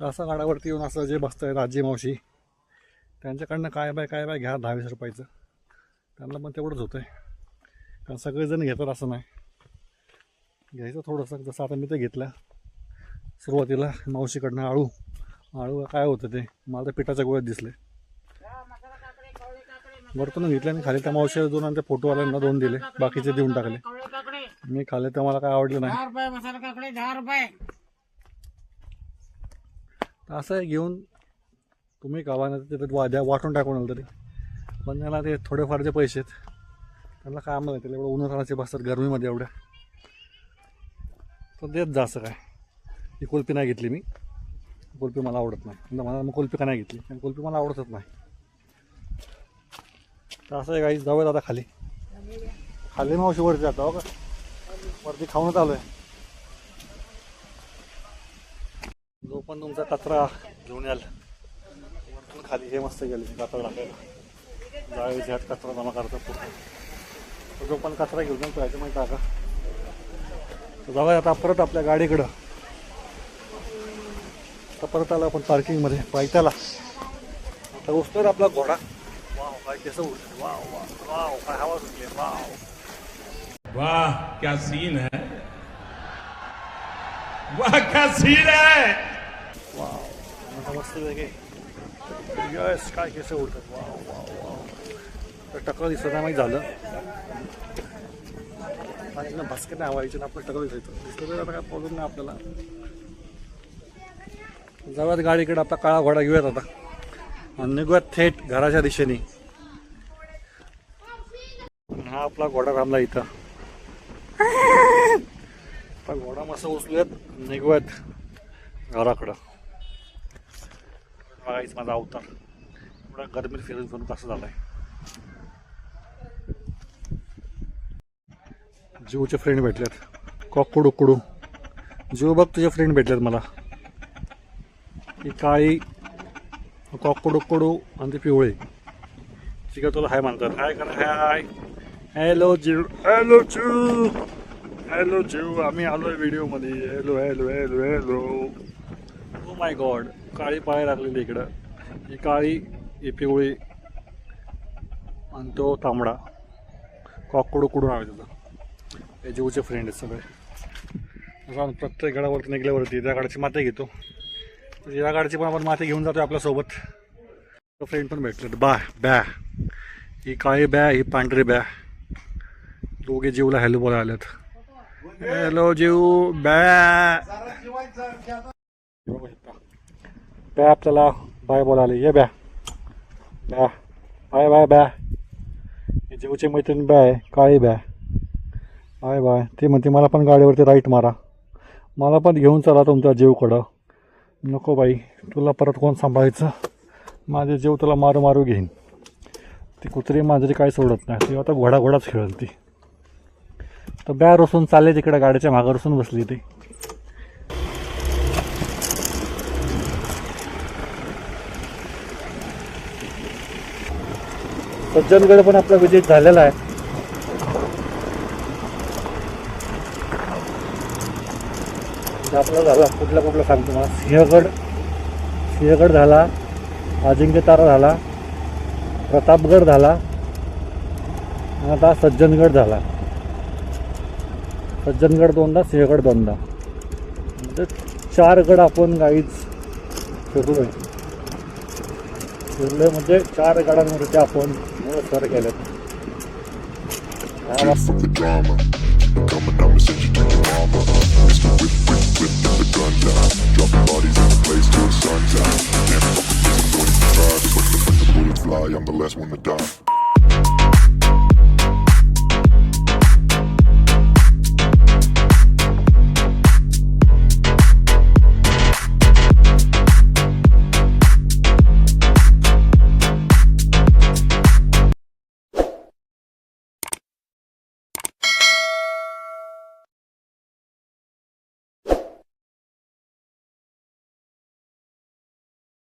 असं गाड्यावरती येऊन असं जे बसतं आहे आजी मावशी त्यांच्याकडनं काय बाय घ्या 10-20 रुपयाचं. त्यांना पण तेवढंच होतं आहे, कारण सगळेजण घेतात असं नाही. घ्यायचं थोडंसं. जसं आता मी ते घेतलं सुरुवातीला मावशीकडनं आळू काय होतं ते, मला तर पिठाच्या गोळ्यात दिसले. वरतून घेतले आणि खाली त्या मावशी 2 आणि त्या फोटोवाल्यांना 2 दिले, बाकीचे देऊन टाकले. मी खाल्ले तर मला काय आवडलं नाही. 10 रुपये मसाला काकडे 10 रुपये. असं आहे, घेऊन तुम्ही खावा ना, त्याच्यात वाटून टाकून आलं तरी. पण त्याला ते थोडेफार जे पैसे आहेत त्यांना काय आम्हाला त्याला एवढं उन्हाळ्याचे बसतात गरमीमध्ये एवढ्या, तर देत जा. असं काय, ही कुल्फी नाही घेतली मी, कुल्फी मला आवडत नाही. मला मग कुल्फी का नाही घेतली, कारण कुल्फी मला आवडतच नाही. तर असं आहे काही. जाऊयात आता खाली मावशी वरती जातो का, वरती खाऊनच आलो आहे. जो पण तुमचा कचरा घेऊन याल वरतून खाली हे मस्त गेले कचरा टाकायला, जाळी झ्यात कचरा जमा करतात पूर्ण. जो पण कचरा घेऊन जातो ह्याच्यामध्ये टाका. तर जाऊया आता परत आपल्या गाडीकडं. आता परत आला आपण पार्किंगमध्ये पायथ्याला. आता उचतोय आपला घोडा. वाव काय कसं उठलं, वाव वाव वाव काय हवा सुटली, वाव वाह क्या सीन है, वाह क्या सीन है, वाव. आता मस्त वेगळे यस काय कसं उडतात, वाव वाव वाव. तर टकल दिसत नाही माहीत झालं आणि ना भस्के नाही हवायचे ना, आपलं टकल दिसायचं दिसलं तर आता काय प्रॉब्लेम नाही आपल्याला. जाऊयात गाडीकडे. आपला काळा घोडा घेऊयात आता आणि निघूयात थेट घराच्या दिशेने. हा आपला घोडा थांबला इथं. आता घोडा मस्त उचलूयात, निघूयात घराकडं. बघायचं माझा अवतार एवढा गरमीत फिरून कसं झालाय. जीवचे फ्रेंड भेटलेत, कॉकडुकडू. जीव बघ तुझे फ्रेंड भेटलेत मला. ही काळी कॉकडुकडू आणि ती पिवळे. ठीक आहे, तुला हाय म्हणतात. हाय करा, हाय. हॅलो जीव, हॅलो जीव, हॅलो जीव. आम्ही आलोय व्हिडिओमध्ये. Hello hello hello hello. Oh my God, काळी पाय लागलेली इकडं. ही काळी, ही पिवळी आणि तो तांबडा. कॉकडुकडू नाव आहे त्याचं. हे जीवचे फ्रेंड आहेत सगळे. असं प्रत्येक गडावरती निघल्यावरती त्या गाडीची माती घेतो. या गाडीची पण आपण माती घेऊन जातो आपल्यासोबत. तो फ्रेंड पण भेटले. बॅ ही काळी बॅ, ही पांढरी बॅ. दोघे जीवला हॅलो बोला आलेत. हॅलो जीव, बॅ बॅ आपल्याला बाय बोलाले. ये बॅ बॅ बाय बाय बॅ. हे जीवची मैत्रीण बॅ आहे, काळी बॅ. Bye bye. ती म्हणते मला पण गाडीवरती राईट मारा, मला पण घेऊन चला तुमच्या जीवकडं. नको बाई, तुला परत कोण सांभाळायचं, माझे जीव तुला मारू घेईन. ती कुत्री मांजरी काही सोडत नाही. ती आता घोडाच खेळेल ती. तर बॅ रसून चालले तिकडे, गाडीच्या मागं रसून बसली ती. सज्जनगड पण आपला विजिट झालेला आहे. आपला झाला कुठला सांगतो मला. सिंहगड झाला, अजिंक्यतारा झाला, प्रतापगड झाला, आता सज्जनगड झाला. सज्जनगड 2दा, सिंहगड 2दा, म्हणजे 4 गड आपण गाईच फिरलोय. म्हणजे 4 गडांवरती आपण सर केलेत.